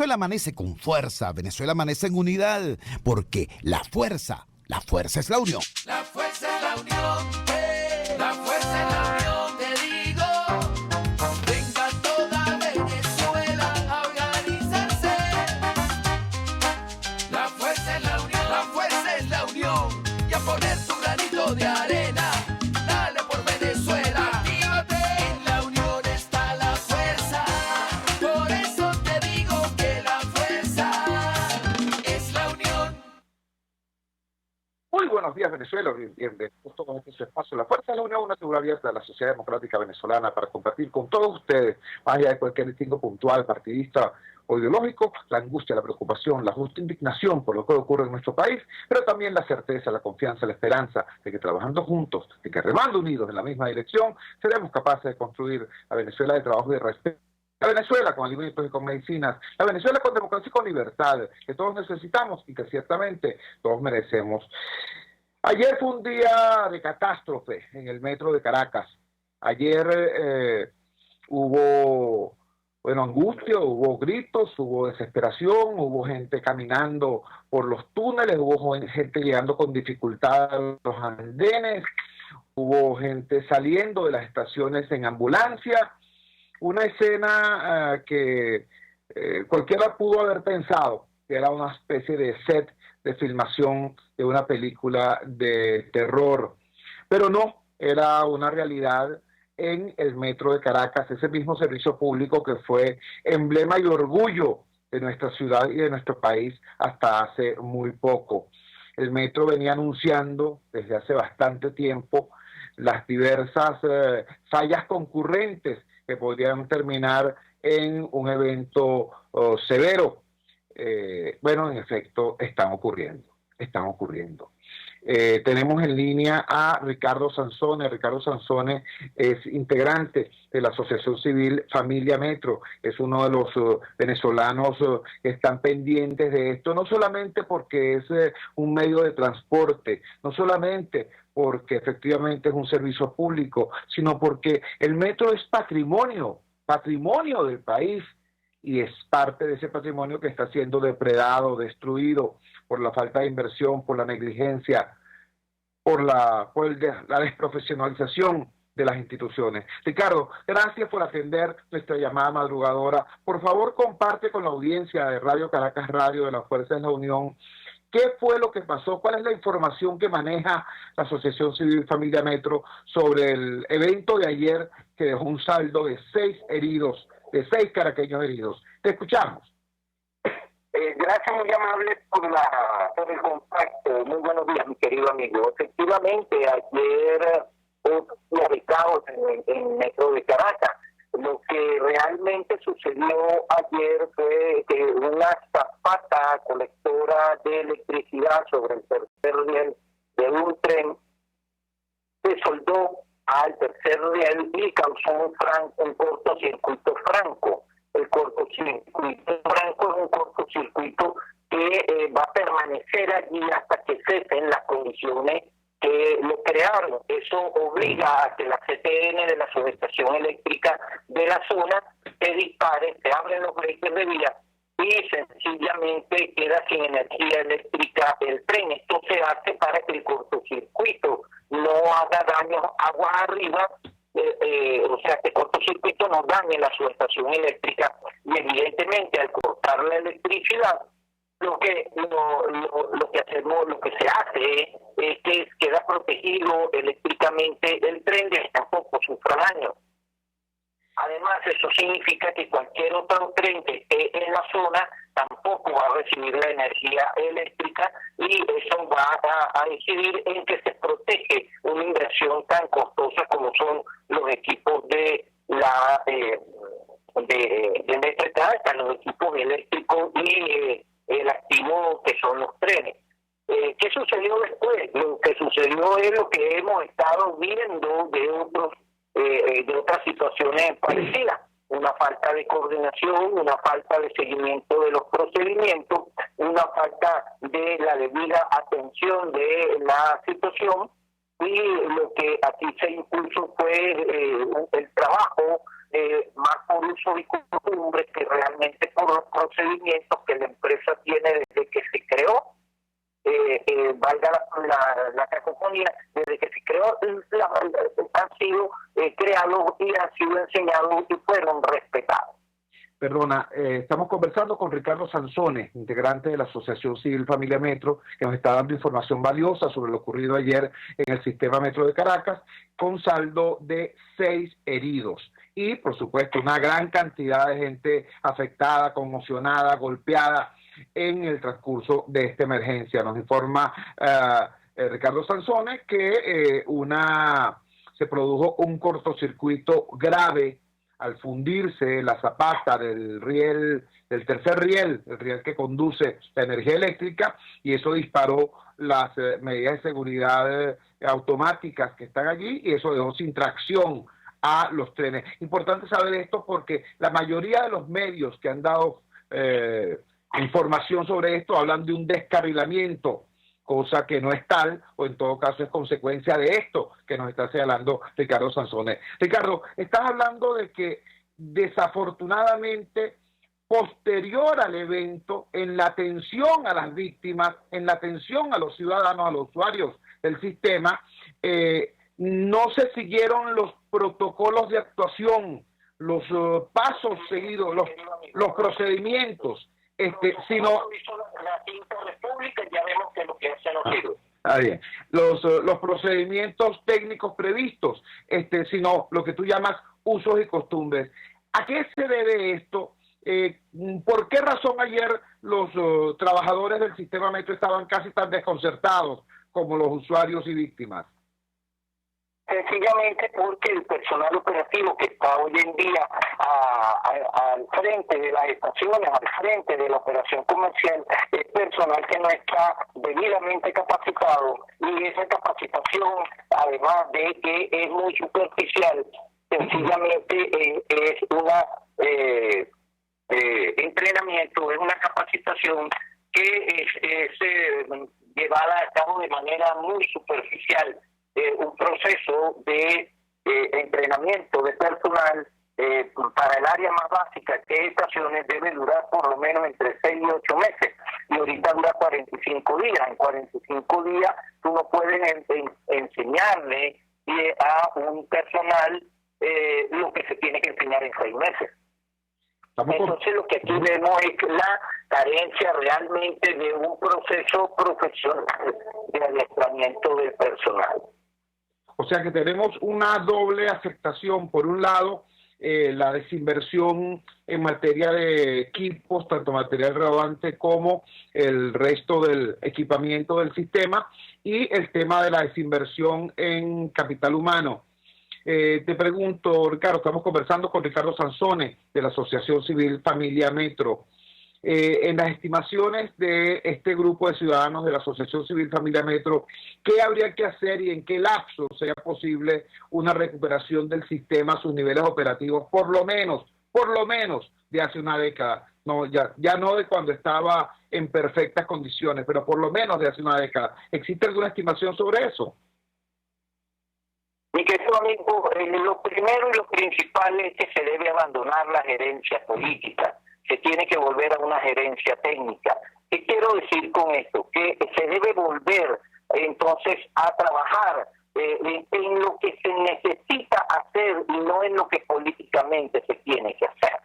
Venezuela amanece con fuerza, Venezuela amanece en unidad, porque la fuerza es la unión. La fuerza es la unión, la fuerza es la unión, te digo. Venga toda Venezuela a organizarse. La fuerza es la unión, la fuerza es la unión. Y a poner tu granito de arena, dale por Venezuela. Actívate, en la unión está la fuerza. Por eso te digo que la fuerza es la unión. Muy buenos días, Venezuela. Bienvenidos justo con este espacio. La Fuerza de la Unión, una figura abierta de la sociedad democrática venezolana para compartir con todos ustedes, más allá de cualquier distingo puntual, partidista o ideológico, la angustia, la preocupación, la justa indignación por lo que ocurre en nuestro país, pero también la certeza, la confianza, la esperanza de que trabajando juntos, de que remando unidos en la misma dirección, seremos capaces de construir la Venezuela de trabajo y de respeto. La Venezuela con alimentos y con medicinas, la Venezuela con democracia y con libertad, que todos necesitamos y que ciertamente todos merecemos. Ayer fue un día de catástrofe en el metro de Caracas. Ayer hubo, angustia, hubo gritos, hubo desesperación, hubo gente caminando por los túneles, hubo gente llegando con dificultad a los andenes, hubo gente saliendo de las estaciones en ambulancia. Una escena que cualquiera pudo haber pensado que era una especie de set de filmación de una película de terror, pero no, era una realidad en el metro de Caracas, ese mismo servicio público que fue emblema y orgullo de nuestra ciudad y de nuestro país hasta hace muy poco. El metro venía anunciando desde hace bastante tiempo las diversas fallas concurrentes que podrían terminar en un evento severo. En efecto, están ocurriendo. Tenemos en línea a Ricardo Sansone. Ricardo Sansone es integrante de la Asociación Civil Familia Metro, es uno de los venezolanos que están pendientes de esto, no solamente porque es un medio de transporte, no solamente porque efectivamente es un servicio público, sino porque el metro es patrimonio del país, y es parte de ese patrimonio que está siendo depredado, destruido por la falta de inversión, por la negligencia, por la desprofesionalización de las instituciones. Ricardo, gracias por atender nuestra llamada madrugadora. Por favor, comparte con la audiencia de Radio Caracas Radio, de la Fuerza de la Unión, ¿qué fue lo que pasó? ¿Cuál es la información que maneja la Asociación Civil Familia Metro sobre el evento de ayer que dejó un saldo de 6 caraqueños heridos? Te escuchamos. Gracias, muy amable por el contacto. Muy buenos días, mi querido amigo. Efectivamente, ayer hubo ubicados en el metro de Caracas. Lo que realmente sucedió ayer fue que una zapata colectora de electricidad sobre el tercer riel de un tren se soldó al tercer riel y causó un cortocircuito franco. El cortocircuito franco es un cortocircuito que va a permanecer allí hasta que cesen las condiciones que lo crearon. Eso obliga a que la CTN de la subestación eléctrica de la zona se dispare, se abren los breakers de vía y sencillamente queda sin energía eléctrica el tren. Esto se hace para que el cortocircuito no haga daños agua arriba, o sea, que el cortocircuito no dañe la subestación eléctrica, y evidentemente al cortar la electricidad, lo que se hace es que queda protegido eléctricamente el tren de que tampoco sufra daño. Además, eso significa que cualquier otro tren que esté en la zona tampoco va a recibir la energía eléctrica, y eso va a incidir en que se protege una inversión tan costosa como son los equipos de la Metrocaracas, los equipos eléctricos y el activo que son los trenes. ¿Qué sucedió después? Lo que sucedió es lo que hemos estado viendo de otras situaciones parecidas: una falta de coordinación, una falta de seguimiento de los procedimientos, una falta de la debida atención de la situación, y lo que aquí se impuso fue el trabajo más por uso y costumbre que realmente por los procedimientos que la empresa tiene desde que se creó. Valga la cacofonía, desde que se creó, han sido creados y han sido enseñados y fueron respetados. Perdona, estamos conversando con Ricardo Sanzones, integrante de la Asociación Civil Familia Metro, que nos está dando información valiosa sobre lo ocurrido ayer en el sistema Metro de Caracas, con saldo de 6 heridos. Y, por supuesto, una gran cantidad de gente afectada, conmocionada, golpeada en el transcurso de esta emergencia. Nos informa Ricardo Sanzones que se produjo un cortocircuito grave al fundirse la zapata del tercer riel, el riel que conduce la energía eléctrica, y eso disparó las medidas de seguridad automáticas que están allí, y eso dejó sin tracción a los trenes. Importante saber esto porque la mayoría de los medios que han dado información sobre esto hablan de un descarrilamiento, cosa que no es tal, o en todo caso es consecuencia de esto que nos está señalando Ricardo Sanzones. Ricardo, estás hablando de que desafortunadamente, posterior al evento, en la atención a las víctimas, en la atención a los ciudadanos, a los usuarios del sistema, no se siguieron los protocolos de actuación, los pasos seguidos, los procedimientos, sino la quinta república, ya vemos que lo que hacen los hijos. Bien. Los procedimientos técnicos previstos, sino lo que tú llamas usos y costumbres. ¿A qué se debe esto? ¿Por qué razón ayer los trabajadores del sistema Metro estaban casi tan desconcertados como los usuarios y víctimas? Sencillamente porque el personal operativo que está hoy en día al frente de las estaciones, al frente de la operación comercial, es personal que no está debidamente capacitado, y esa capacitación, además de que es muy superficial, sencillamente es una entrenamiento, es una capacitación que es llevada a cabo de manera muy superficial. Un proceso de entrenamiento de personal para el área más básica, que es estaciones, debe durar por lo menos entre 6 y 8 meses, y ahorita dura 45 días. En 45 días tú no puedes enseñarle a un personal lo que se tiene que enseñar en 6 meses. Entonces lo que aquí vemos es la carencia realmente de un proceso profesional de adiestramiento del personal. O sea que tenemos una doble afectación. Por un lado, la desinversión en materia de equipos, tanto material rodante como el resto del equipamiento del sistema, y el tema de la desinversión en capital humano. Te pregunto, Ricardo, estamos conversando con Ricardo Sanzones de la Asociación Civil Familia Metro. En las estimaciones de este grupo de ciudadanos de la Asociación Civil Familia Metro, ¿qué habría que hacer y en qué lapso sería posible una recuperación del sistema a sus niveles operativos, por lo menos de hace una década? No, ya no de cuando estaba en perfectas condiciones, pero por lo menos de hace una década. ¿Existe alguna estimación sobre eso? Mi querido amigo, lo primero y lo principal es que se debe abandonar la gerencia política. Se tiene que volver a una gerencia técnica. ¿Qué quiero decir con esto? Que se debe volver entonces a trabajar en lo que se necesita hacer y no en lo que políticamente se tiene que hacer.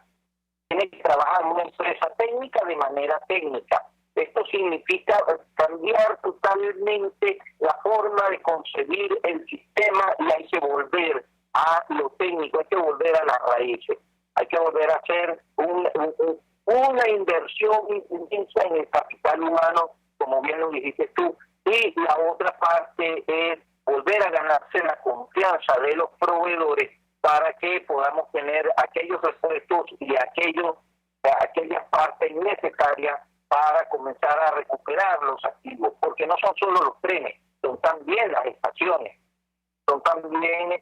Tiene que trabajar una empresa técnica de manera técnica. Esto significa cambiar totalmente la forma de concebir el sistema, y hay que volver a lo técnico, hay que volver a las raíces. Hay que volver a hacer una inversión intensa en el capital humano, como bien lo dijiste tú, y la otra parte es volver a ganarse la confianza de los proveedores para que podamos tener aquellos repuestos y aquellas partes necesarias para comenzar a recuperar los activos, porque no son solo los trenes, son también las estaciones, son también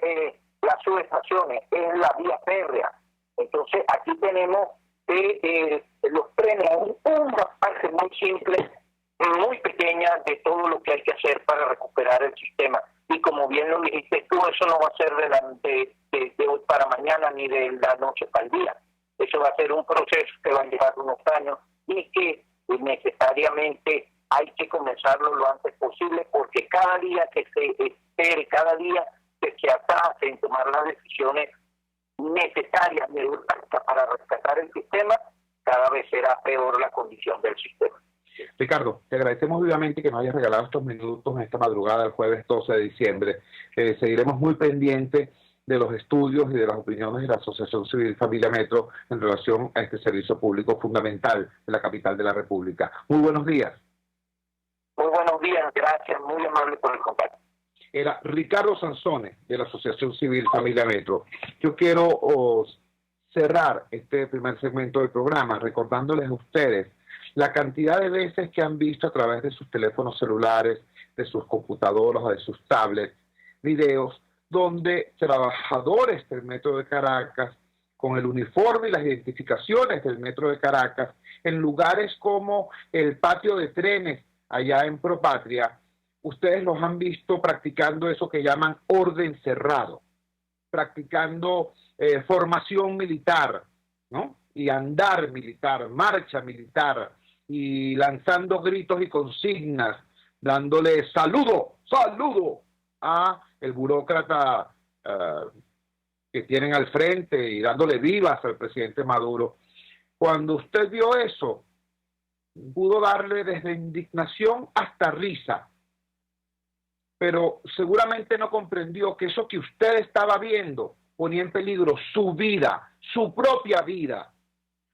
las subestaciones, es la vía férrea. Entonces aquí tenemos los trenes, una parte muy simple, muy pequeña de todo lo que hay que hacer para recuperar el sistema. Y como bien lo dijiste tú, eso no va a ser de hoy para mañana ni de la que necesariamente hay que comenzarlo lo antes posible, porque cada día que se espere, cada día que se atrase en tomar las decisiones necesarias para rescatar el sistema, cada vez será peor la condición del sistema. Ricardo, te agradecemos vivamente que nos hayas regalado estos minutos en esta madrugada del jueves 12 de diciembre. Seguiremos muy pendientes de los estudios y de las opiniones de la Asociación Civil Familia Metro en relación a este servicio público fundamental de la capital de la República. Muy buenos días. Muy buenos días, gracias, muy amable por el contacto. Era Ricardo Sansone, de la Asociación Civil Familia Metro. Yo quiero cerrar este primer segmento del programa recordándoles a ustedes la cantidad de veces que han visto a través de sus teléfonos celulares, de sus computadoras o de sus tablets, videos donde trabajadores del Metro de Caracas, con el uniforme y las identificaciones del Metro de Caracas, en lugares como el patio de trenes allá en Propatria, ustedes los han visto practicando eso que llaman orden cerrado, practicando formación militar, ¿no? Y andar militar, marcha militar, y lanzando gritos y consignas, dándole saludo a el burócrata que tienen al frente y dándole vivas al presidente Maduro. Cuando usted vio eso, pudo darle desde indignación hasta risa, pero seguramente no comprendió que eso que usted estaba viendo ponía en peligro su vida, su propia vida,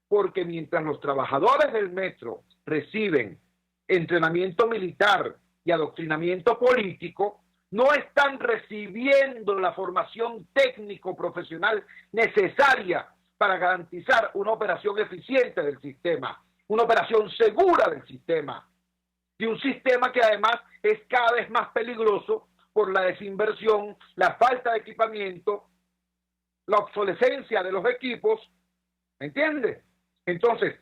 porque mientras los trabajadores del metro reciben entrenamiento militar y adoctrinamiento político, no están recibiendo la formación técnico-profesional necesaria para garantizar una operación eficiente del sistema, una operación segura del sistema, y un sistema que además es cada vez más peligroso por la desinversión, la falta de equipamiento, la obsolescencia de los equipos, ¿me entiende? Entonces,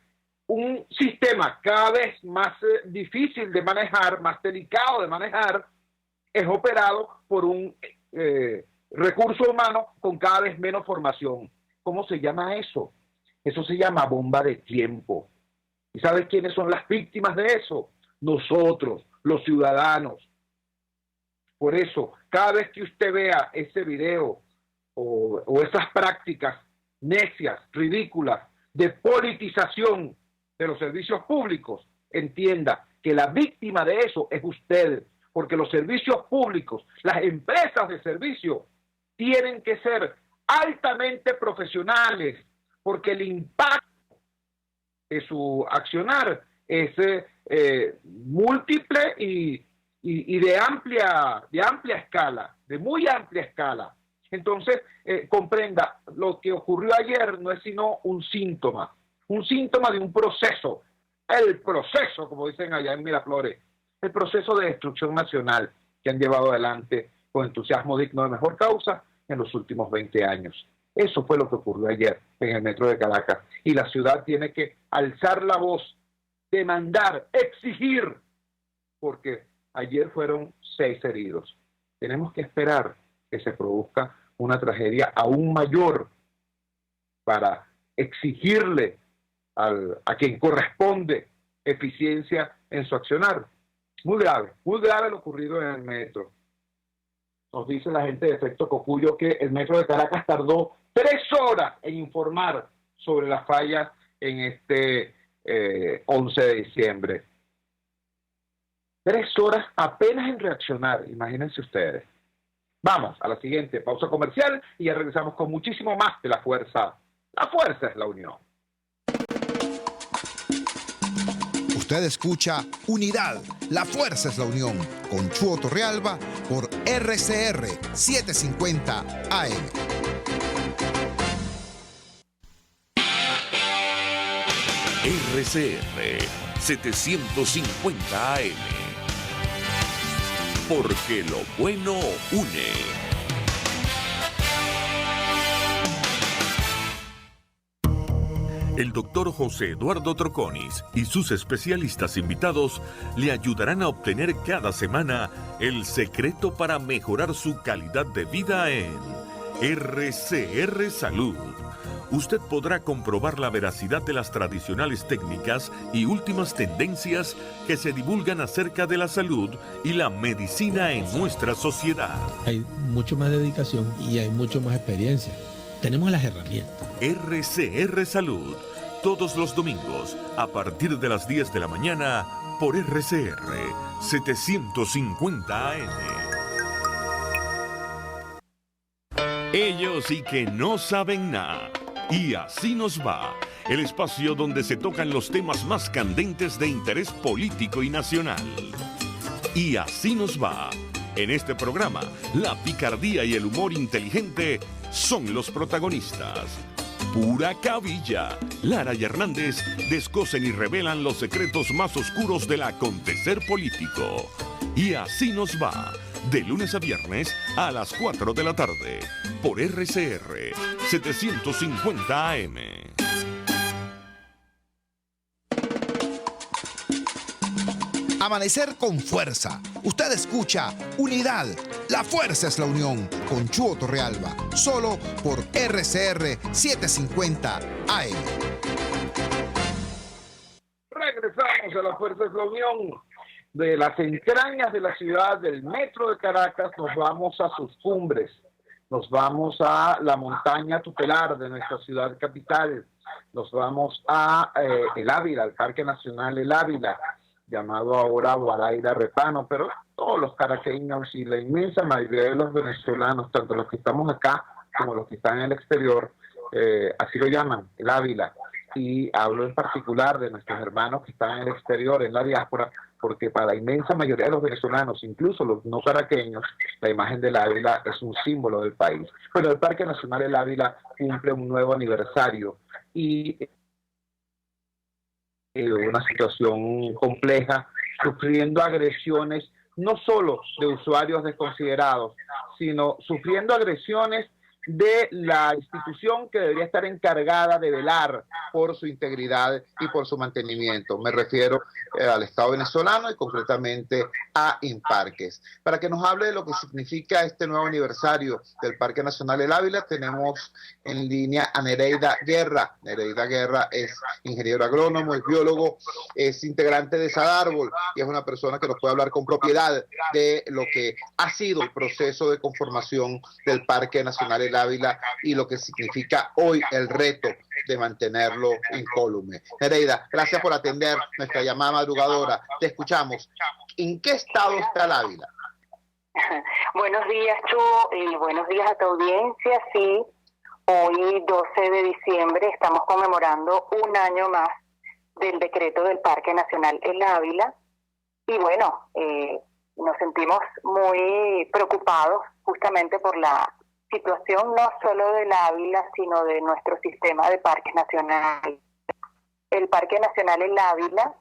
un sistema cada vez más difícil de manejar, más delicado de manejar, es operado por un recurso humano con cada vez menos formación. ¿Cómo se llama eso? Eso se llama bomba de tiempo. ¿Y sabes quiénes son las víctimas de eso? Nosotros, los ciudadanos. Por eso, cada vez que usted vea ese video o esas prácticas necias, ridículas, de politización de los servicios públicos, entienda que la víctima de eso es usted, porque los servicios públicos, las empresas de servicio, tienen que ser altamente profesionales, porque el impacto de su accionar es múltiple y de amplia escala, de muy amplia escala. Entonces, comprenda, lo que ocurrió ayer no es sino un síntoma de un proceso, el proceso, como dicen allá en Miraflores, el proceso de destrucción nacional que han llevado adelante con entusiasmo digno de mejor causa en los últimos 20 años. Eso fue lo que ocurrió ayer en el Metro de Caracas, y la ciudad tiene que alzar la voz, demandar, exigir, porque ayer fueron 6 heridos. Tenemos que esperar que se produzca una tragedia aún mayor para exigirle a quien corresponde eficiencia en su accionar. Muy grave lo ocurrido en el metro. Nos dice la gente de Efecto Cocuyo que el Metro de Caracas tardó 3 horas en informar sobre las fallas en este 11 de diciembre. 3 horas apenas en reaccionar, imagínense ustedes. Vamos a la siguiente pausa comercial y ya regresamos con muchísimo más de La Fuerza. La fuerza es la unión. Usted escucha Unidad, la fuerza es la unión, con Chuo Torrealba por RCR 750 AM. RCR 750 AM. Porque lo bueno une. El doctor José Eduardo Troconis y sus especialistas invitados le ayudarán a obtener cada semana el secreto para mejorar su calidad de vida en RCR Salud. usted podrá comprobar la veracidad de las tradicionales técnicas y últimas tendencias que se divulgan acerca de la salud y la medicina en nuestra sociedad. Hay mucho más dedicación y hay mucho más experiencia. Tenemos las herramientas. RCR Salud, todos los domingos, a partir de las 10 de la mañana, por RCR 750 AM. Ellos sí que no saben nada. Y así nos va. El espacio donde se tocan los temas más candentes de interés político y nacional. Y así nos va. En este programa, la picardía y el humor inteligente son los protagonistas. Pura cabilla. Lara y Hernández descosen y revelan los secretos más oscuros del acontecer político. Y así nos va. De lunes a viernes a las 4 de la tarde. Por RCR 750 AM. Amanecer con fuerza. Usted escucha Unidad. La fuerza es la unión. Con Chuo Torrealba. Solo por RCR 750 AM. Regresamos a La fuerza es la unión. De las entrañas de la ciudad, del metro de Caracas, nos vamos a sus cumbres. Nos vamos a la montaña tutelar de nuestra ciudad capital. Nos vamos a El Ávila, al Parque Nacional El Ávila, llamado ahora Guaraíra Repano, pero todos los caraqueños y la inmensa mayoría de los venezolanos, tanto los que estamos acá como los que están en el exterior, así lo llaman, El Ávila. Y hablo en particular de nuestros hermanos que están en el exterior, en la diáspora, porque para la inmensa mayoría de los venezolanos, incluso los no caraqueños, la imagen del Ávila es un símbolo del país. Pero el Parque Nacional El Ávila cumple un nuevo aniversario y una situación compleja, sufriendo agresiones no solo de usuarios desconsiderados, sino sufriendo agresiones de la institución que debería estar encargada de velar por su integridad y por su mantenimiento. Me refiero al Estado venezolano y concretamente a Inparques. Para que nos hable de lo que significa este nuevo aniversario del Parque Nacional El Ávila, tenemos en línea a Nereida Guerra. Nereida Guerra es ingeniero agrónomo, es biólogo, es integrante de Sadárbol y es una persona que nos puede hablar con propiedad de lo que ha sido el proceso de conformación del Parque Nacional El Ávila y lo que significa hoy el reto de mantenerlo incólume. Nereida, gracias por atender nuestra llamada madrugadora. Te escuchamos. ¿En qué estado está el Ávila? Buenos días, Chu, y buenos días a tu audiencia. Sí, hoy 12 de diciembre estamos conmemorando un año más del decreto del Parque Nacional El Ávila. Y bueno, nos sentimos muy preocupados justamente por la situación no solo del Ávila, sino de nuestro sistema de parques nacionales. El Parque Nacional El Ávila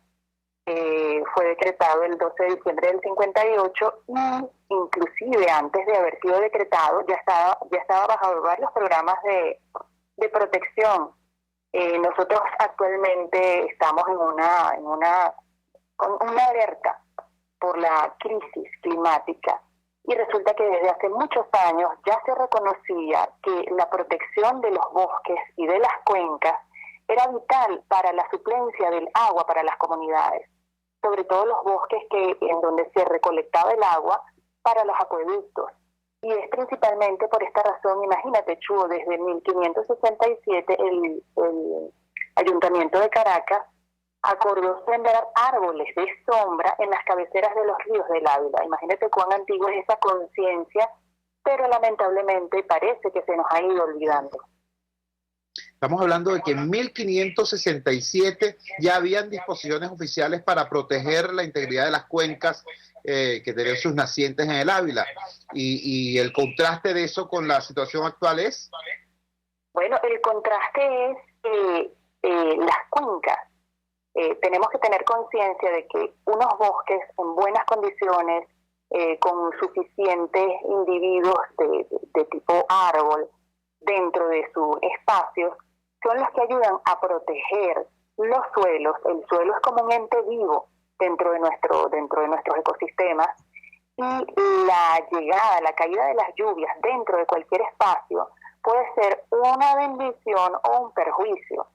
fue decretado el 12 de diciembre del 58 y inclusive antes de haber sido decretado ya estaba bajo varios programas de protección. Nosotros actualmente estamos con una alerta por la crisis climática. Y resulta que desde hace muchos años ya se reconocía que la protección de los bosques y de las cuencas era vital para la suplencia del agua para las comunidades, sobre todo los bosques en donde se recolectaba el agua para los acueductos. Y es principalmente por esta razón, imagínate, Chuo, desde 1567 el Ayuntamiento de Caracas acordó sembrar árboles de sombra en las cabeceras de los ríos del Ávila. Imagínate cuán antigua es esa conciencia, pero lamentablemente parece que se nos ha ido olvidando. Estamos hablando de que en 1567 ya habían disposiciones oficiales para proteger la integridad de las cuencas que tienen sus nacientes en el Ávila. Y el contraste de eso con la situación actual es... Bueno, el contraste es las cuencas. Tenemos que tener conciencia de que unos bosques en buenas condiciones, con suficientes individuos de tipo árbol dentro de sus espacios, son los que ayudan a proteger los suelos. El suelo es como un ente vivo dentro de nuestros ecosistemas, y la caída de las lluvias dentro de cualquier espacio puede ser una bendición o un perjuicio.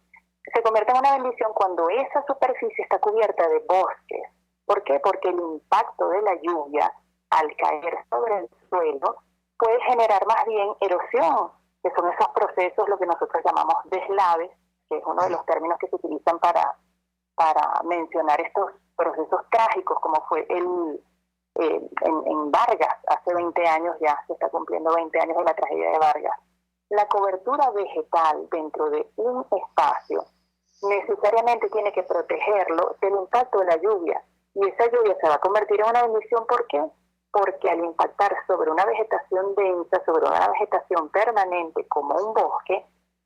Se convierte en una bendición cuando esa superficie está cubierta de bosques. ¿Por qué? Porque el impacto de la lluvia al caer sobre el suelo puede generar más bien erosión, que son esos procesos, lo que nosotros llamamos deslaves, que es uno de los términos que se utilizan para mencionar estos procesos trágicos, como fue en Vargas, hace 20 años ya, se está cumpliendo 20 años de la tragedia de Vargas. La cobertura vegetal dentro de un espacio necesariamente tiene que protegerlo del impacto de la lluvia, y esa lluvia se va a convertir en una bendición. ¿Por qué? Porque al impactar sobre una vegetación densa, sobre una vegetación permanente como un bosque,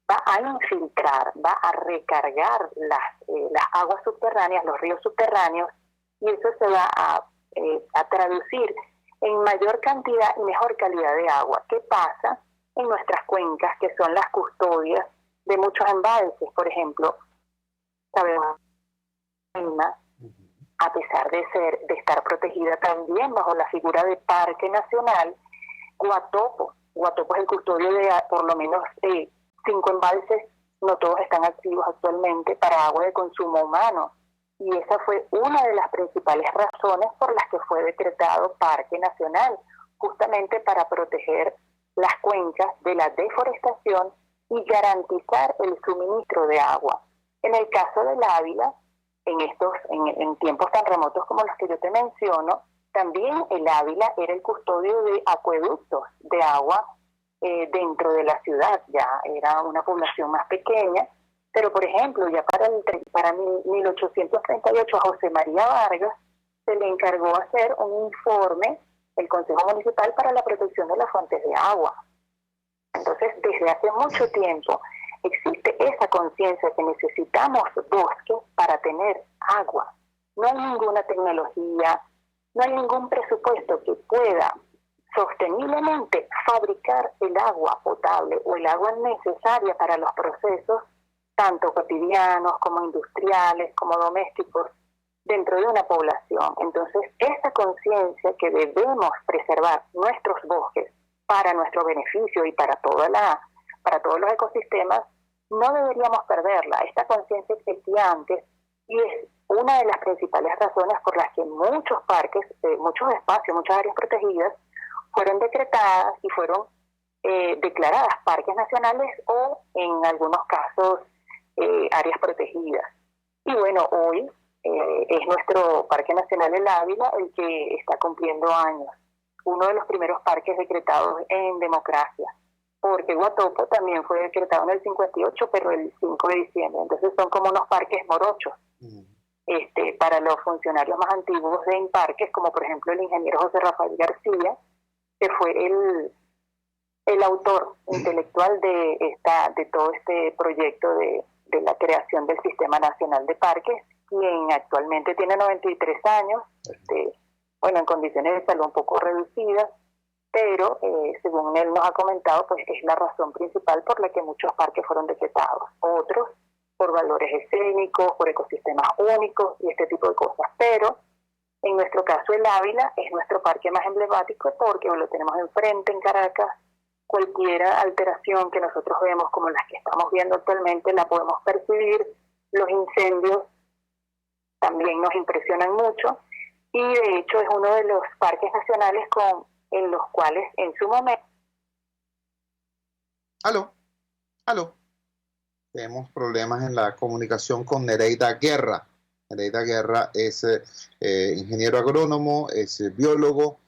va a infiltrar, va a recargar las aguas subterráneas, los ríos subterráneos, y eso se va a traducir en mayor cantidad y mejor calidad de agua. ¿Qué pasa en nuestras cuencas, que son las custodias de muchos embalses? Por ejemplo, sabemos a pesar de estar protegida también bajo la figura de Parque Nacional, Guatopo es el custodio de por lo menos 5 embalses, no todos están activos actualmente, para agua de consumo humano. Y esa fue una de las principales razones por las que fue decretado Parque Nacional, justamente para proteger las cuencas de la deforestación y garantizar el suministro de agua. En el caso del Ávila, en tiempos tan remotos como los que yo te menciono, también el Ávila era el custodio de acueductos de agua dentro de la ciudad. Ya era una población más pequeña, pero por ejemplo, ya para 1838 a José María Vargas se le encargó hacer un informe, el Consejo Municipal, para la protección de las fuentes de agua. Entonces, desde hace mucho tiempo existe esa conciencia que necesitamos bosques para tener agua. No hay ninguna tecnología, no hay ningún presupuesto que pueda sosteniblemente fabricar el agua potable o el agua necesaria para los procesos, tanto cotidianos como industriales, como domésticos, dentro de una población. Entonces, esta conciencia que debemos preservar nuestros bosques para nuestro beneficio y para todos los ecosistemas, no deberíamos perderla. Esta conciencia existía antes y es una de las principales razones por las que muchos parques, muchos espacios, muchas áreas protegidas fueron decretadas y fueron declaradas parques nacionales o, en algunos casos, áreas protegidas. Y bueno, hoy es nuestro Parque Nacional El Ávila el que está cumpliendo años, uno de los primeros parques decretados en democracia, porque Guatopo también fue decretado en el 58, pero el 5 de diciembre. Entonces son como unos parques morochos para los funcionarios más antiguos de Imparques, como por ejemplo el ingeniero José Rafael García, que fue el autor intelectual de todo este proyecto de la creación del Sistema Nacional de Parques, quien actualmente tiene 93 años, en condiciones de salud un poco reducidas, pero según él nos ha comentado, pues es la razón principal por la que muchos parques fueron decretados. Otros por valores escénicos, por ecosistemas únicos y este tipo de cosas. Pero en nuestro caso el Ávila es nuestro parque más emblemático porque lo tenemos enfrente en Caracas. Cualquier alteración que nosotros vemos, como las que estamos viendo actualmente, la podemos percibir. Los incendios también nos impresionan mucho y de hecho es uno de los parques nacionales en los cuales en su momento... Aló. Tenemos problemas en la comunicación con Nereida Guerra. Nereida Guerra es ingeniero agrónomo, es biólogo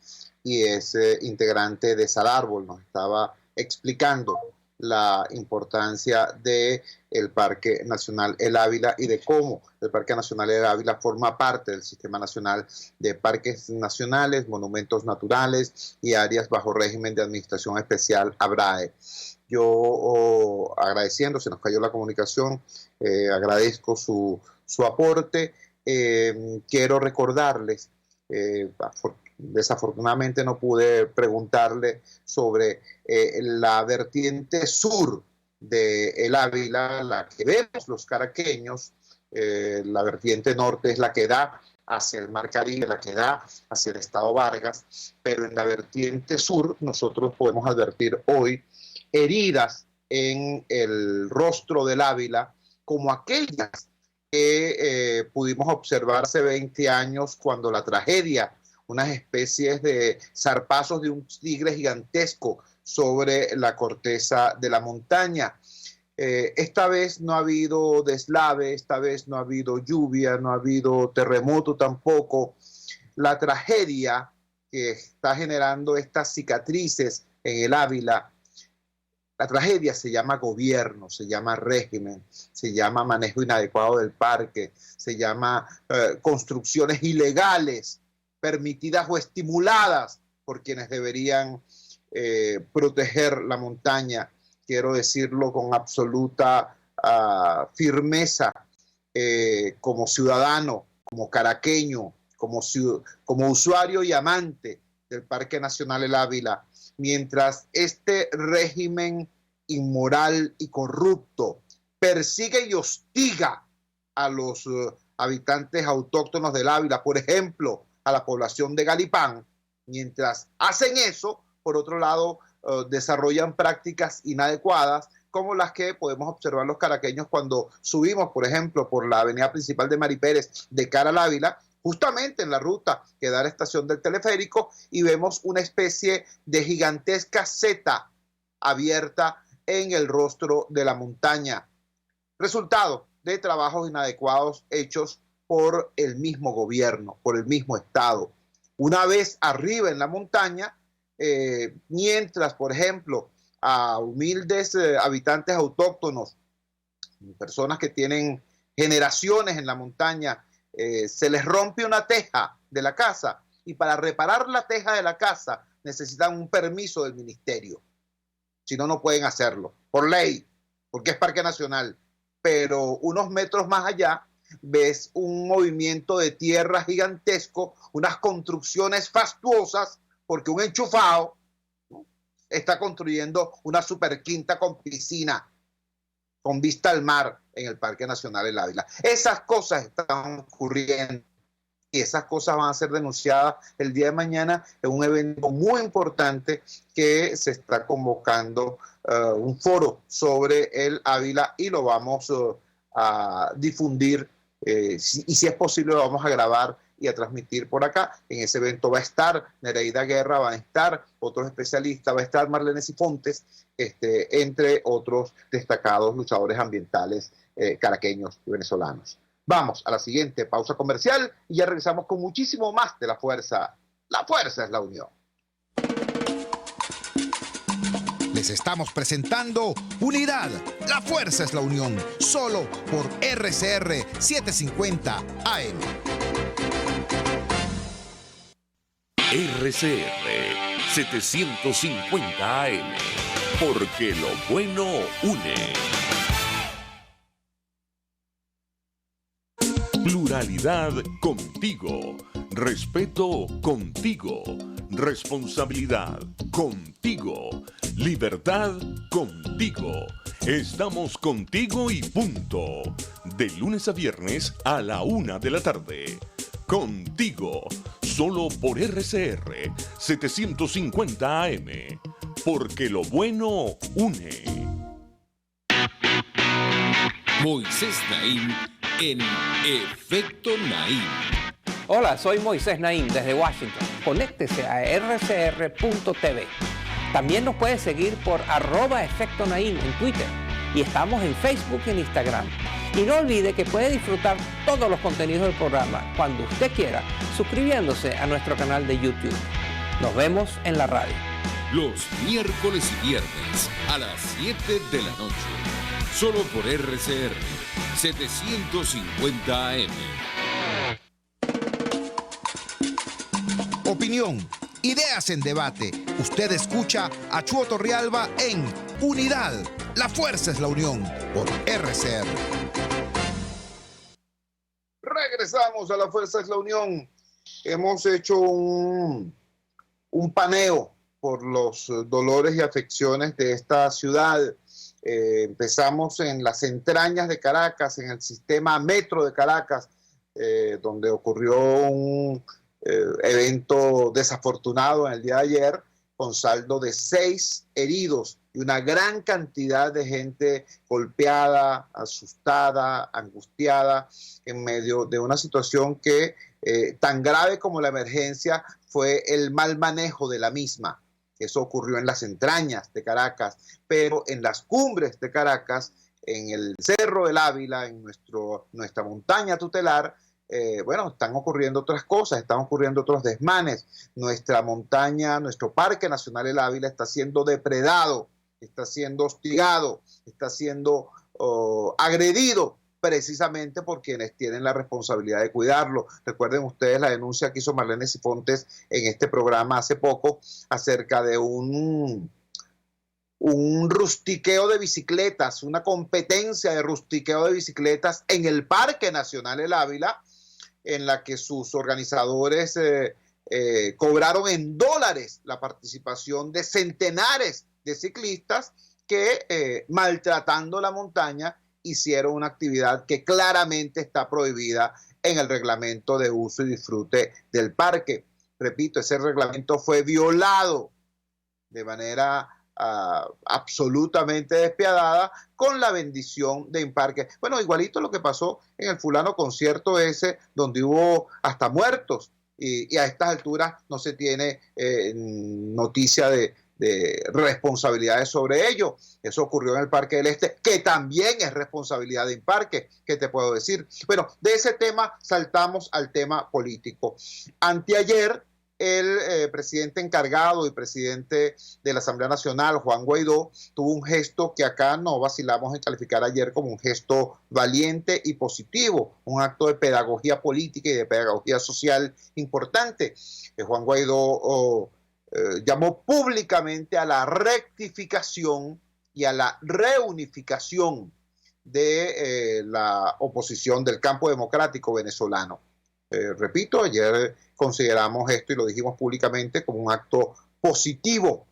y es integrante de Salárbol. Nos estaba explicando la importancia del Parque Nacional El Ávila y de cómo el Parque Nacional El Ávila forma parte del Sistema Nacional de Parques Nacionales, Monumentos Naturales y Áreas bajo régimen de Administración Especial ABRAE. Yo agradeciendo, se nos cayó la comunicación, agradezco su aporte. Quiero recordarles, desafortunadamente no pude preguntarle sobre la vertiente sur de El Ávila, la que vemos los caraqueños. La vertiente norte es la que da hacia el Mar Caribe, la que da hacia el estado Vargas, pero en la vertiente sur nosotros podemos advertir hoy heridas en el rostro del Ávila como aquellas que pudimos observar hace 20 años cuando la tragedia, unas especies de zarpazos de un tigre gigantesco sobre la corteza de la montaña. Esta vez no ha habido deslave, esta vez no ha habido lluvia, no ha habido terremoto tampoco. La tragedia que está generando estas cicatrices en el Ávila, la tragedia se llama gobierno, se llama régimen, se llama manejo inadecuado del parque, se llama construcciones ilegales, permitidas o estimuladas por quienes deberían proteger la montaña. Quiero decirlo con absoluta firmeza, como ciudadano, como caraqueño, como usuario y amante del Parque Nacional El Ávila. Mientras este régimen inmoral y corrupto persigue y hostiga a los habitantes autóctonos del Ávila, por ejemplo, a la población de Galipán, mientras hacen eso, por otro lado, desarrollan prácticas inadecuadas, como las que podemos observar los caraqueños cuando subimos, por ejemplo, por la avenida principal de Mari Pérez de cara al Ávila, justamente en la ruta que da a la estación del teleférico, y vemos una especie de gigantesca seta abierta en el rostro de la montaña. Resultado de trabajos inadecuados hechos por el mismo gobierno, por el mismo Estado. Una vez arriba en la montaña, mientras, por ejemplo, a humildes habitantes autóctonos, personas que tienen generaciones en la montaña, se les rompe una teja de la casa, y para reparar la teja de la casa necesitan un permiso del ministerio. Si no, no pueden hacerlo, por ley, porque es Parque Nacional. Pero unos metros más allá ves un movimiento de tierra gigantesco, unas construcciones fastuosas, porque un enchufado, ¿no?, está construyendo una super quinta con piscina, con vista al mar en el Parque Nacional El Ávila. Esas cosas están ocurriendo y esas cosas van a ser denunciadas el día de mañana en un evento muy importante que se está convocando, un foro sobre el Ávila, y lo vamos a difundir y si es posible lo vamos a grabar y a transmitir por acá. En ese evento va a estar Nereida Guerra, van a estar otros especialistas, va a estar Marlene Cifontes, entre otros destacados luchadores ambientales caraqueños y venezolanos. Vamos a la siguiente pausa comercial y ya regresamos con muchísimo más de La Fuerza. La fuerza es la unión. Les estamos presentando Unidad, la fuerza es la unión, solo por RCR 750 AM. RCR 750 AM, porque lo bueno une. Pluralidad contigo, respeto contigo, responsabilidad contigo, libertad contigo. Estamos contigo y punto. De lunes a viernes a la 1 de la tarde. Contigo, solo por RCR 750 AM, porque lo bueno une. Moisés Naim en Efecto Naim. Hola, soy Moisés Naim desde Washington. Conéctese a rcr.tv. También nos puede seguir por @Efecto Naim en Twitter. Y estamos en Facebook y en Instagram. Y no olvide que puede disfrutar todos los contenidos del programa cuando usted quiera, suscribiéndose a nuestro canal de YouTube. Nos vemos en la radio. Los miércoles y viernes a las 7 de la noche. Solo por RCR 750 AM. Opinión, ideas en debate. Usted escucha a Chuo Torrealba en Unidad. La fuerza es la unión por RCR. Regresamos a La Fuerza es la Unión. Hemos hecho un paneo por los dolores y afecciones de esta ciudad. Empezamos en las entrañas de Caracas, en el sistema metro de Caracas, donde ocurrió un evento desafortunado en el día de ayer, con saldo de 6 heridos y una gran cantidad de gente golpeada, asustada, angustiada, en medio de una situación que tan grave como la emergencia fue el mal manejo de la misma. Eso ocurrió en las entrañas de Caracas, pero en las cumbres de Caracas, en el Cerro del Ávila, en nuestra montaña tutelar, están ocurriendo otras cosas, están ocurriendo otros desmanes. Nuestra montaña, nuestro Parque Nacional El Ávila está siendo depredado, está siendo hostigado, está siendo agredido precisamente por quienes tienen la responsabilidad de cuidarlo. Recuerden ustedes la denuncia que hizo Marlene Sifontes en este programa hace poco acerca de un rustiqueo de bicicletas, una competencia de rustiqueo de bicicletas en el Parque Nacional El Ávila, en la que sus organizadores cobraron en dólares la participación de centenares de ciclistas que, maltratando la montaña, hicieron una actividad que claramente está prohibida en el reglamento de uso y disfrute del parque. Repito, ese reglamento fue violado de manera absolutamente despiadada con la bendición de Imparque. Bueno, igualito lo que pasó en el fulano concierto ese, donde hubo hasta muertos, y a estas alturas no se tiene noticia de responsabilidades sobre ello. Eso ocurrió en el Parque del Este, que también es responsabilidad de Imparque. ¿Qué te puedo decir? Bueno, de ese tema saltamos al tema político. Anteayer, el presidente encargado y presidente de la Asamblea Nacional, Juan Guaidó, tuvo un gesto que acá no vacilamos en calificar ayer como un gesto valiente y positivo, un acto de pedagogía política y de pedagogía social importante. Juan Guaidó llamó públicamente a la rectificación y a la reunificación de la oposición del campo democrático venezolano. Repito, ayer consideramos esto y lo dijimos públicamente como un acto positivo.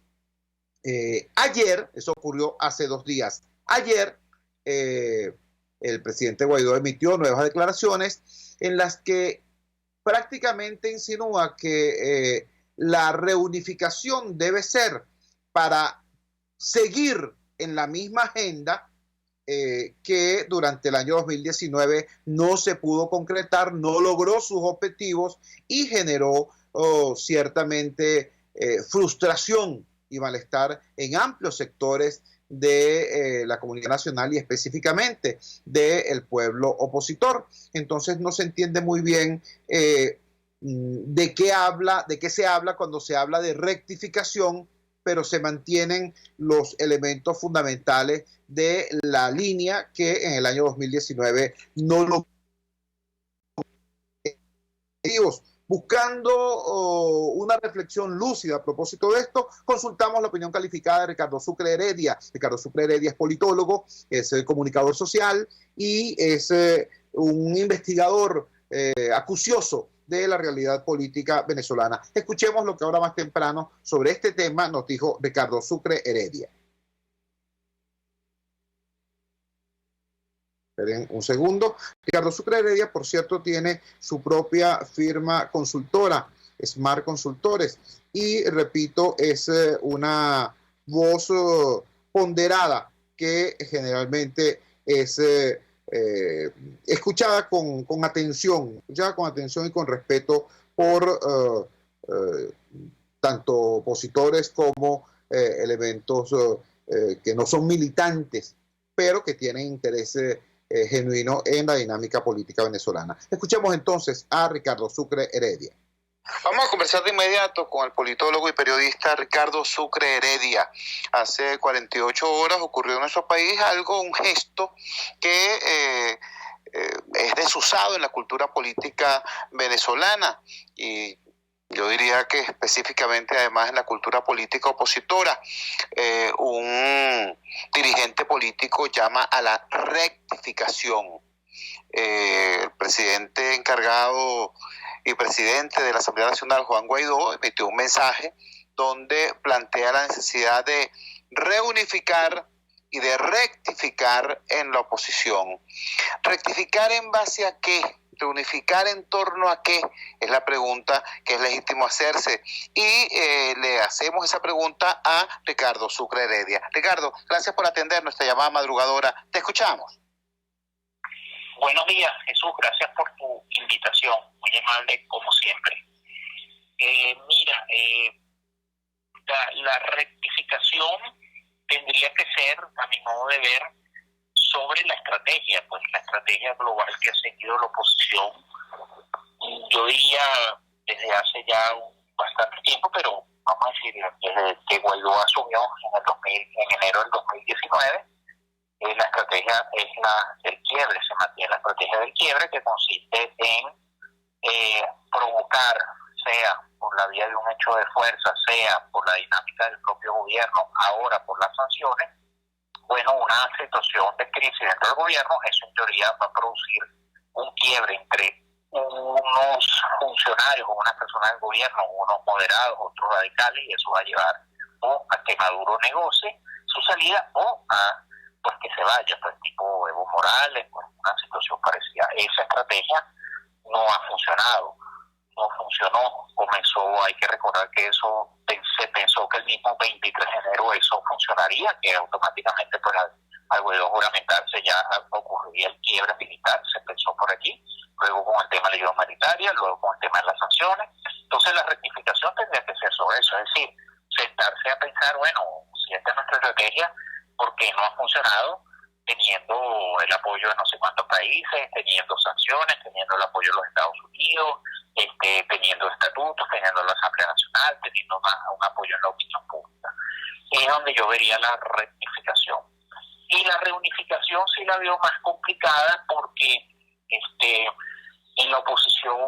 Ayer, eso ocurrió hace 2 días, ayer el presidente Guaidó emitió nuevas declaraciones en las que prácticamente insinúa que la reunificación debe ser para seguir en la misma agenda que durante el año 2019 no se pudo concretar, no logró sus objetivos y generó ciertamente frustración y malestar en amplios sectores de la comunidad nacional y específicamente del pueblo opositor. Entonces no se entiende muy bien de qué se habla cuando se habla de rectificación, pero se mantienen los elementos fundamentales de la línea que en el año 2019 no lo... Buscando una reflexión lúcida a propósito de esto, consultamos la opinión calificada de Ricardo Sucre Heredia. Ricardo Sucre Heredia es politólogo, es comunicador social y es un investigador acucioso de la realidad política venezolana. Escuchemos lo que ahora más temprano sobre este tema nos dijo Ricardo Sucre Heredia. Esperen un segundo. Ricardo Sucre Heredia, por cierto, tiene su propia firma consultora, Smart Consultores, y repito, es una voz ponderada que generalmente es escuchada con atención y con respeto por tanto opositores como elementos que no son militantes, pero que tienen interés genuino en la dinámica política venezolana. Escuchemos entonces a Ricardo Sucre Heredia. Vamos a conversar de inmediato con el politólogo y periodista Ricardo Sucre Heredia. Hace 48 horas ocurrió en nuestro país un gesto que es desusado en la cultura política venezolana y yo diría que específicamente además en la cultura política opositora. Un dirigente político llama a la rectificación. El presidente encargado y presidente de la Asamblea Nacional, Juan Guaidó, emitió un mensaje donde plantea la necesidad de reunificar y de rectificar en la oposición. ¿Rectificar en base a qué? ¿Reunificar en torno a qué? Es la pregunta que es legítimo hacerse. Y le hacemos esa pregunta a Ricardo Sucre Heredia. Ricardo, gracias por atender nuestra llamada madrugadora. Te escuchamos. Buenos días, Jesús. Gracias por tu invitación. Muy amable, como siempre. La rectificación tendría que ser, a mi modo de ver, sobre la estrategia, pues la estrategia global que ha seguido la oposición, yo diría desde hace ya bastante tiempo, pero vamos a decir, desde que Guaidó asumió en enero del 2019, la estrategia es la del quiebre, se mantiene la estrategia del quiebre, que consiste en provocar, sea por la vía de un hecho de fuerza, sea por la dinámica del propio gobierno, ahora por las sanciones, una situación de crisis dentro del gobierno. Eso en teoría va a producir un quiebre entre unos funcionarios o unas personas del gobierno, unos moderados, otros radicales, y eso va a llevar o a que Maduro negocie su salida o a que se vaya, pues tipo Evo Morales, pues una situación parecida. Esa estrategia no ha funcionado, no funcionó, hay que recordar que eso se pensó que el mismo 23 de enero eso funcionaría, que automáticamente pues al Guaidó juramentarse ya ocurriría el quiebre militar, se pensó por allí, luego con el tema de la ayuda humanitaria, luego con el tema de las sanciones. Entonces la rectificación tendría que ser sobre eso, es decir, sentarse a pensar, si esta es nuestra estrategia, ¿por qué no ha funcionado? Teniendo el apoyo de no sé cuántos países, teniendo sanciones, teniendo el apoyo de los Estados Unidos, teniendo estatutos, teniendo la Asamblea Nacional, teniendo un apoyo en la opinión pública. Es donde yo vería la rectificación. Y la reunificación sí la veo más complicada porque en la oposición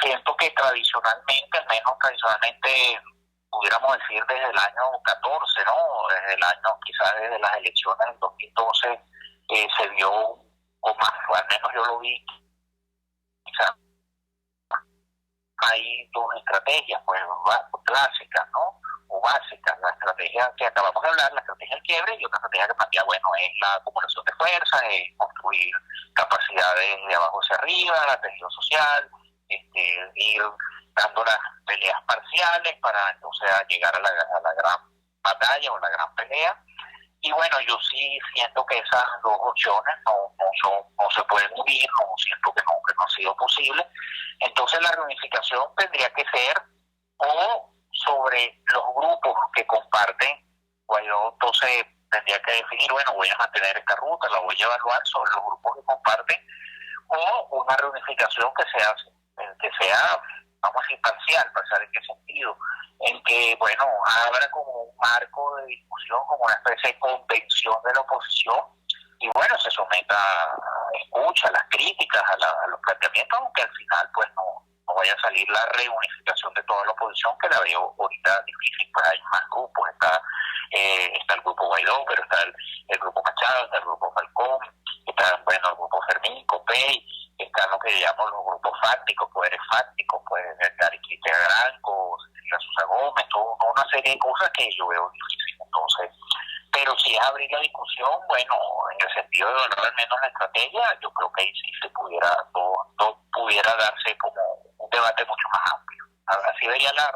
siento que tradicionalmente, al menos tradicionalmente, pudiéramos decir desde el año 14, ¿no? Desde el año, quizás desde las elecciones del 2012, se vio, o más, al menos yo lo vi, quizás hay dos estrategias, pues clásicas, ¿no? O básicas. La estrategia que acabamos de hablar, la estrategia del quiebre, y otra estrategia que plantea, es la acumulación de fuerzas, es construir capacidades de abajo hacia arriba, tejido social, ir dando las peleas parciales para entonces llegar a la gran batalla o la gran pelea. Y yo sí siento que esas dos opciones no se pueden unir, siento que no ha sido posible. Entonces la reunificación tendría que ser o sobre los grupos que comparten. Guaidó entonces tendría que definir, voy a mantener esta ruta, la voy a evaluar sobre los grupos que comparten, o una reunificación que sea vamos a decir parcial, parcial en qué sentido, en que abra como un marco de discusión, como una especie de convención de la oposición, y se someta a escucha, a las críticas, a los planteamientos, aunque al final no vaya a salir la reunificación de toda la oposición, que la veo ahorita difícil. Pues hay más grupos, está el grupo Guaidó, pero está el grupo Machado, está el grupo Falcón, está el grupo Fermín, Copey, están lo que llamamos los grupos fácticos, poderes fácticos, pues Gary Cristian Granco, Cecilia Sousa Gómez, una serie de cosas que yo veo difícil. Entonces, pero si es abrir la discusión, en el sentido de valorar al menos la estrategia, yo creo que ahí sí se pudiera darse como un debate mucho más amplio. Así vería la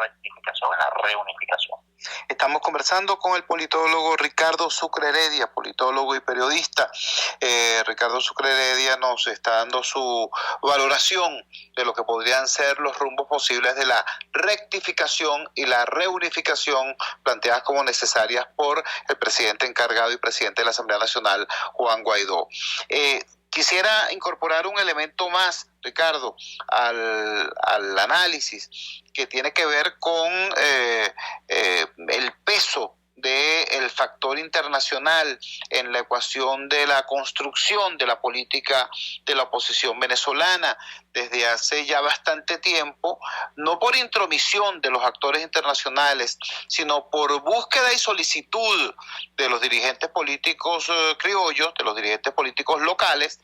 rectificación, la reunificación. Estamos conversando con el politólogo Ricardo Sucre Heredia, politólogo y periodista. Ricardo Sucre Heredia nos está dando su valoración de lo que podrían ser los rumbos posibles de la rectificación y la reunificación planteadas como necesarias por el presidente encargado y presidente de la Asamblea Nacional, Juan Guaidó. Quisiera incorporar un elemento más, Ricardo, al análisis que tiene que ver con el peso del factor internacional en la ecuación de la construcción de la política de la oposición venezolana desde hace ya bastante tiempo, no por intromisión de los actores internacionales, sino por búsqueda y solicitud de los dirigentes políticos criollos, de los dirigentes políticos locales.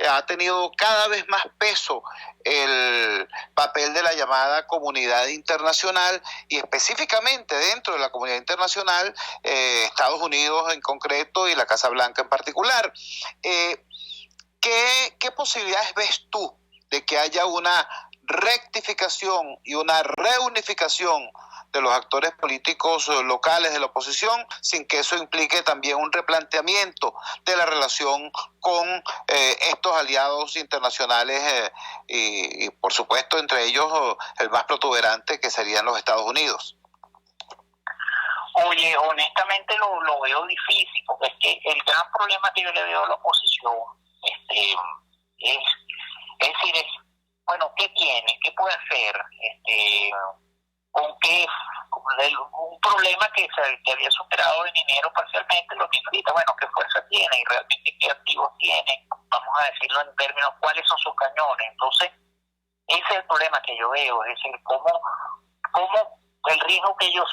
Ha tenido cada vez más peso el papel de la llamada comunidad internacional, y específicamente dentro de la comunidad internacional, Estados Unidos en concreto y la Casa Blanca en particular. ¿Qué posibilidades ves tú de que haya una rectificación y una reunificación de los actores políticos locales de la oposición, sin que eso implique también un replanteamiento de la relación con estos aliados internacionales y por supuesto entre ellos el más protuberante que serían los Estados Unidos. Oye, honestamente lo veo difícil, porque es que el gran problema que yo le veo a la oposición es decir, bueno, ¿qué tiene? ¿Qué puede hacer? ¿Con qué? Un problema que había superado en enero parcialmente, lo tiene ahorita. Bueno, ¿qué fuerza tiene? Y realmente, ¿qué activos tiene? Vamos a decirlo en términos, ¿cuáles son sus cañones? Entonces, ese es el problema que yo veo, es decir, cómo el riesgo que ellos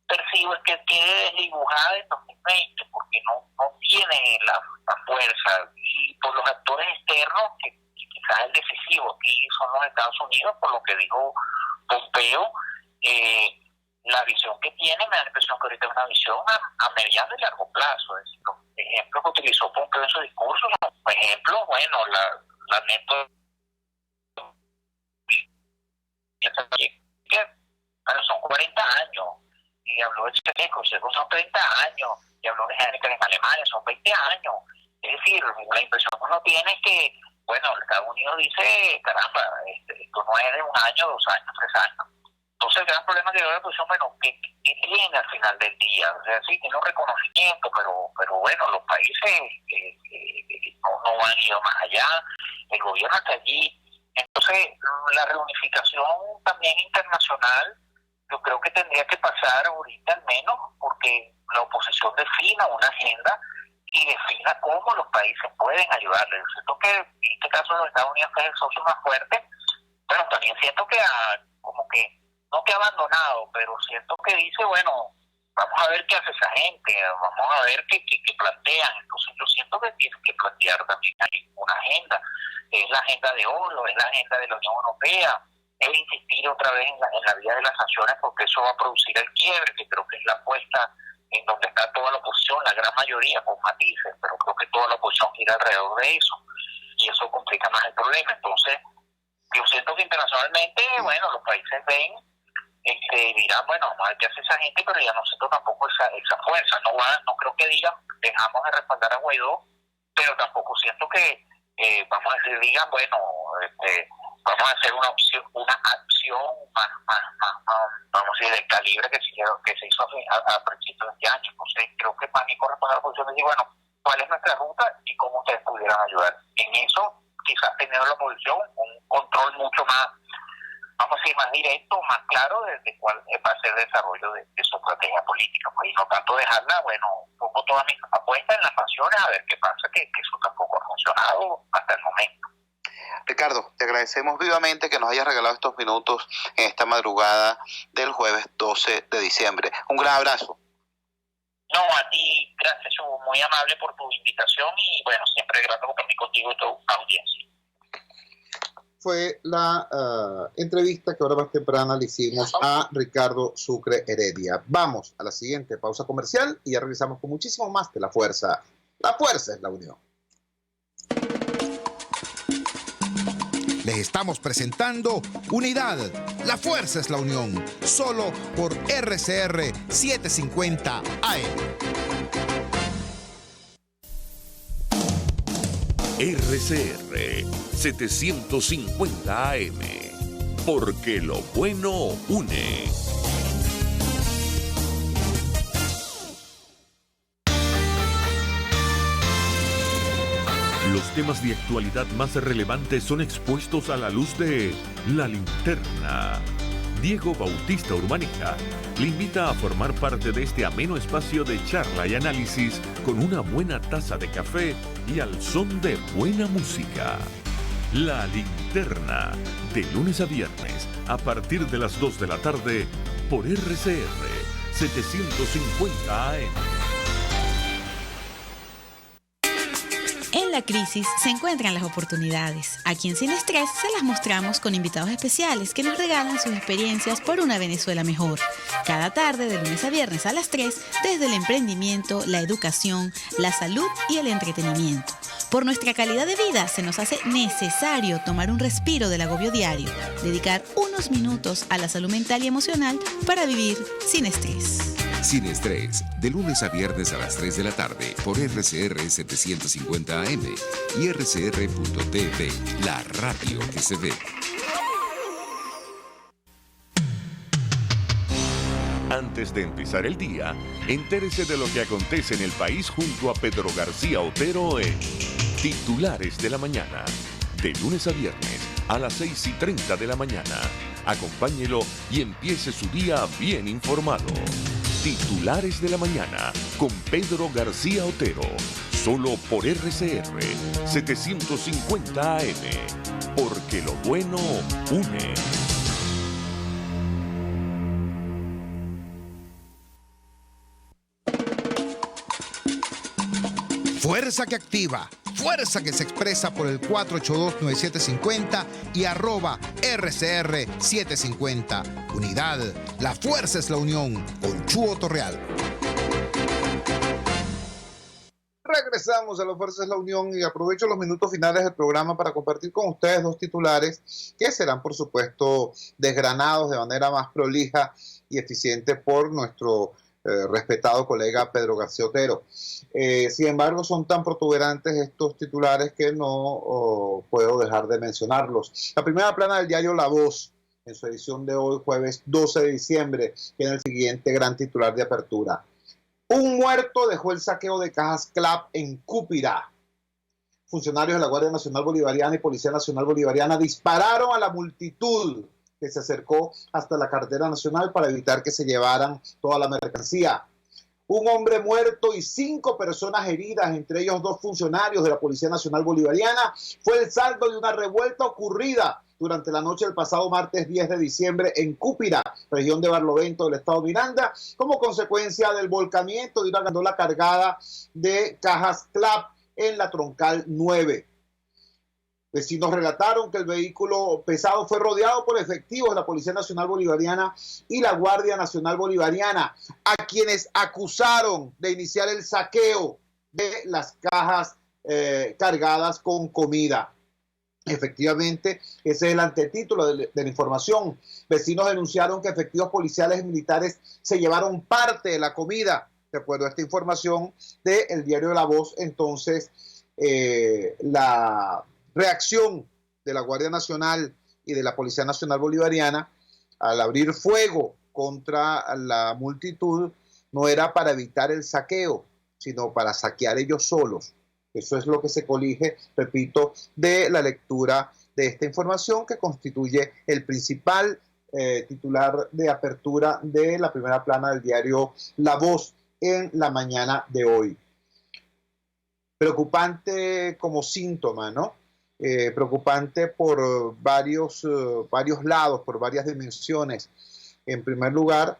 percibo es que quede desdibujada en 2020, porque no tiene la fuerza, y por los actores externos, que quizás el decisivo aquí son los Estados Unidos, por lo que dijo Pompeo, la visión que tiene, me da la impresión que ahorita es una visión a mediano y largo plazo. Es decir, los ejemplos que utilizó Pompeo en su discurso, por ejemplo, bueno, la neto bueno, son 40 años, y habló de Checo son 30 años, y habló de Heineken en Alemania, son 20 años. Es decir, la impresión que uno tiene es que, bueno, Estados Unidos dice, caramba, esto no es de 1 año, 2 años, 3 años. Entonces el gran problema que yo veo en la oposición, bueno, ¿qué tiene al final del día? O sea, sí, tiene un reconocimiento, pero bueno, los países no han ido más allá, el gobierno está allí. Entonces, la reunificación también internacional, yo creo que tendría que pasar ahorita al menos, porque la oposición defina una agenda y defina cómo los países pueden ayudarles. Siento que en este caso los Estados Unidos, que es el socio más fuerte, pero también siento que como que no que ha abandonado, pero siento que dice, bueno, vamos a ver qué hace esa gente, vamos a ver qué plantean. Entonces yo siento que tienen que plantear también una agenda, es la agenda de Oslo, es la agenda de la Unión Europea, es insistir otra vez en la vía de las sanciones, porque eso va a producir el quiebre, que creo que es la apuesta en donde está toda la oposición, la gran mayoría con matices, pero creo que toda la oposición gira alrededor de eso, y eso complica más el problema. Entonces yo siento que internacionalmente, bueno, los países ven, dirán, bueno, vamos a ver qué hace esa gente, pero ya no siento tampoco esa fuerza. No creo que digan, dejamos de respaldar a Guaidó, pero tampoco siento que, vamos a decir, digan, bueno, vamos a hacer una acción más vamos a decir, del calibre que se hizo a principios de este año. Entonces, creo que para mí corresponde a la posición de decir, bueno, ¿cuál es nuestra ruta y cómo ustedes pudieran ayudar? En eso, quizás teniendo la oposición un control mucho más, vamos a decir, más directo, más claro de cuál va a ser el desarrollo de su estrategia política, pues, y no tanto dejarla, bueno, pongo todas mis apuestas en las sanciones a ver qué pasa, que eso tampoco ha funcionado hasta el momento. Ricardo, te agradecemos vivamente que nos hayas regalado estos minutos en esta madrugada del jueves 12 de diciembre. Un gran abrazo. No, a ti, gracias, Hugo, muy amable por tu invitación y bueno, siempre grato compartir contigo y tu audiencia. Fue la entrevista que ahora más temprana le hicimos a Ricardo Sucre Heredia. Vamos a la siguiente pausa comercial y ya regresamos con muchísimo más de La Fuerza. La fuerza es la unión. Les estamos presentando Unidad. La fuerza es la unión. Solo por RCR 750 AM. RCR 750 AM. Porque lo bueno une. Los temas de actualidad más relevantes son expuestos a la luz de La Linterna. Diego Bautista Urbaneja le invita a formar parte de este ameno espacio de charla y análisis con una buena taza de café y al son de buena música. La Linterna, de lunes a viernes, a partir de las 2 de la tarde, por RCR 750 AM. En la crisis se encuentran las oportunidades. Aquí en Sin Estrés se las mostramos con invitados especiales que nos regalan sus experiencias por una Venezuela mejor. Cada tarde, de lunes a viernes a las 3, desde el emprendimiento, la educación, la salud y el entretenimiento. Por nuestra calidad de vida se nos hace necesario tomar un respiro del agobio diario, dedicar unos minutos a la salud mental y emocional para vivir sin estrés. Sin Estrés, de lunes a viernes a las 3 de la tarde por RCR 750 AM y rcr.tv, la radio que se ve. Antes de empezar el día, entérese de lo que acontece en el país junto a Pedro García Otero en Titulares de la Mañana. De lunes a viernes a las 6:30 de la mañana. Acompáñelo y empiece su día bien informado. Titulares de la Mañana con Pedro García Otero. Solo por RCR 750 AM. Porque lo bueno une. Fuerza que activa, fuerza que se expresa por el 482-9750 y @RCR750. Unidad, la fuerza es la unión, con Chuo Torreal. Regresamos a La Fuerza es la Unión y aprovecho los minutos finales del programa para compartir con ustedes dos titulares que serán, por supuesto, desgranados de manera más prolija y eficiente por nuestro respetado colega Pedro García Otero. Sin embargo, son tan protuberantes estos titulares que no puedo dejar de mencionarlos. La primera plana del diario La Voz, en su edición de hoy, jueves 12 de diciembre, tiene el siguiente gran titular de apertura. Un muerto dejó el saqueo de cajas CLAP en Cúpira. Funcionarios de la Guardia Nacional Bolivariana y Policía Nacional Bolivariana dispararon a la multitud que se acercó hasta la carretera nacional para evitar que se llevaran toda la mercancía. Un hombre muerto y 5 personas heridas, entre ellos 2 funcionarios de la Policía Nacional Bolivariana, fue el saldo de una revuelta ocurrida durante la noche del pasado martes 10 de diciembre en Cúpira, región de Barlovento del estado Miranda, como consecuencia del volcamiento de una gandola cargada de cajas CLAP en la troncal 9. Vecinos relataron que el vehículo pesado fue rodeado por efectivos de la Policía Nacional Bolivariana y la Guardia Nacional Bolivariana, a quienes acusaron de iniciar el saqueo de las cajas cargadas con comida. Efectivamente, ese es el antetítulo de la información. Vecinos denunciaron que efectivos policiales y militares se llevaron parte de la comida. De acuerdo a esta información del diario La Voz, entonces la reacción de la Guardia Nacional y de la Policía Nacional Bolivariana al abrir fuego contra la multitud no era para evitar el saqueo, sino para saquear ellos solos. Eso es lo que se colige, repito, de la lectura de esta información que constituye el principal titular de apertura de la primera plana del diario La Voz en la mañana de hoy. Preocupante como síntoma, ¿no? Preocupante por varios lados, por varias dimensiones. En primer lugar,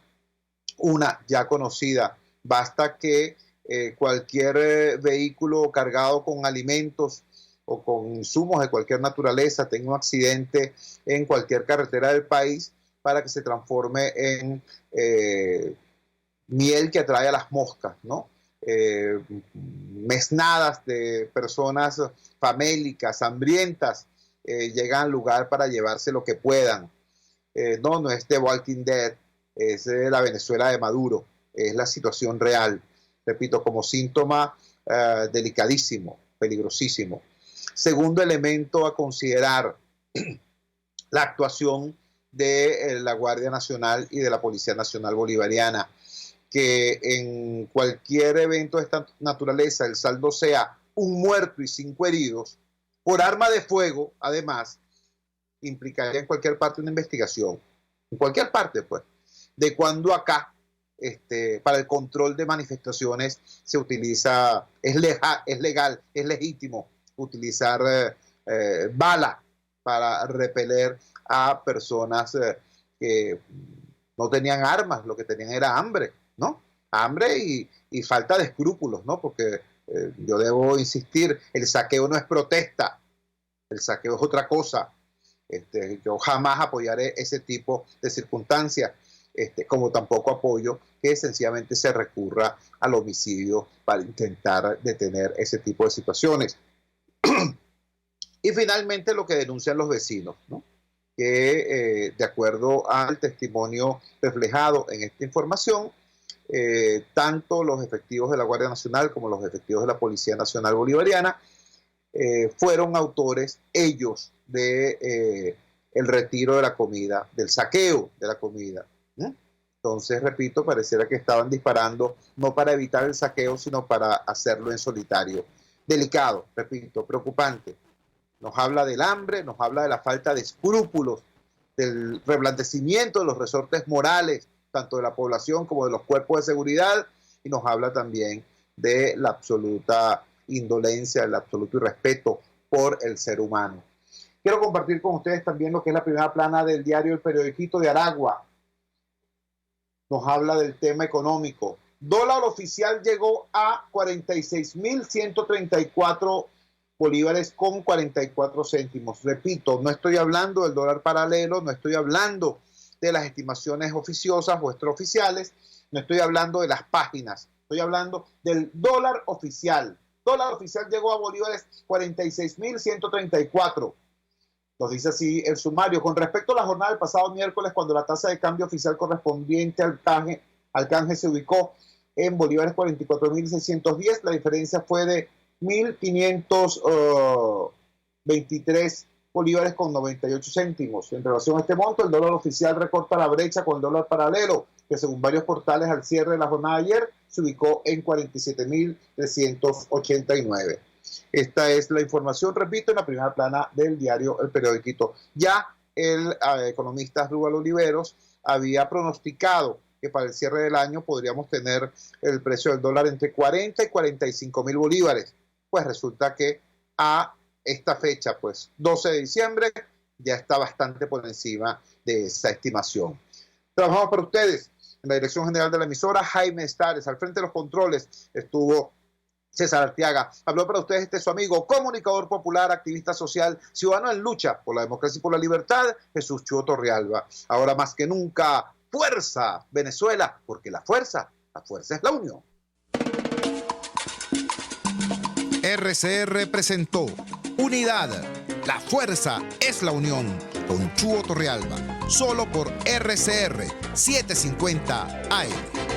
una ya conocida, basta que cualquier vehículo cargado con alimentos o con insumos de cualquier naturaleza tenga un accidente en cualquier carretera del país para que se transforme en miel que atrae a las moscas, ¿no? Mesnadas de personas famélicas, hambrientas, llegan al lugar para llevarse lo que puedan. No es The Walking Dead, es la Venezuela de Maduro, es la situación real. Repito, como síntoma delicadísimo, peligrosísimo. Segundo elemento a considerar, la actuación de la Guardia Nacional y de la Policía Nacional Bolivariana, que en cualquier evento de esta naturaleza el saldo sea un muerto y 5 heridos, por arma de fuego, además, implicaría en cualquier parte una investigación. En cualquier parte, pues. De cuando acá, para el control de manifestaciones se utiliza, es legal, es legítimo utilizar bala para repeler a personas que no tenían armas, lo que tenían era hambre, ¿no? Hambre y falta de escrúpulos, ¿no? Porque yo debo insistir, el saqueo no es protesta, el saqueo es otra cosa. Yo jamás apoyaré ese tipo de circunstancias, como tampoco apoyo que sencillamente se recurra al homicidio para intentar detener ese tipo de situaciones. Y finalmente lo que denuncian los vecinos, ¿no? Que de acuerdo al testimonio reflejado en esta información, tanto los efectivos de la Guardia Nacional como los efectivos de la Policía Nacional Bolivariana fueron autores ellos de el retiro de la comida, del saqueo de la comida. Entonces, repito, pareciera que estaban disparando no para evitar el saqueo, sino para hacerlo en solitario. Delicado, repito, preocupante. Nos habla del hambre, nos habla de la falta de escrúpulos, del reblandecimiento de los resortes morales, tanto de la población como de los cuerpos de seguridad, y nos habla también de la absoluta indolencia, el absoluto irrespeto por el ser humano. Quiero compartir con ustedes también lo que es la primera plana del diario El Periodiquito de Aragua. Nos habla del tema económico. Dólar oficial llegó a 46.134 bolívares con 44 céntimos. Repito, no estoy hablando del dólar paralelo, no estoy hablando de las estimaciones oficiosas o extraoficiales, no estoy hablando de las páginas, estoy hablando del dólar oficial. Dólar oficial llegó a bolívares 46.134. Nos dice así el sumario. Con respecto a la jornada del pasado miércoles, cuando la tasa de cambio oficial correspondiente al canje se ubicó en bolívares 44.610, la diferencia fue de 1.523 bolívares con 98 céntimos. En relación a este monto, el dólar oficial recorta la brecha con el dólar paralelo, que según varios portales al cierre de la jornada de ayer se ubicó en 47.389. Esta es la información, repito, en la primera plana del diario El Periodiquito. Ya el economista Rubal Oliveros había pronosticado que para el cierre del año podríamos tener el precio del dólar entre 40 y 45 mil bolívares. Pues resulta que a esta fecha, pues 12 de diciembre, ya está bastante por encima de esa estimación. Trabajamos para ustedes en la dirección general de la emisora, Jaime Estares. Al frente de los controles estuvo César Arteaga. Habló para ustedes su amigo, comunicador popular, activista social, ciudadano en lucha por la democracia y por la libertad, Jesús Chuo Torrealba. Ahora más que nunca, fuerza Venezuela, porque la fuerza es la unión. RCR presentó Unidad, la fuerza es la unión, con Chuo Torrealba, solo por RCR 750 AM.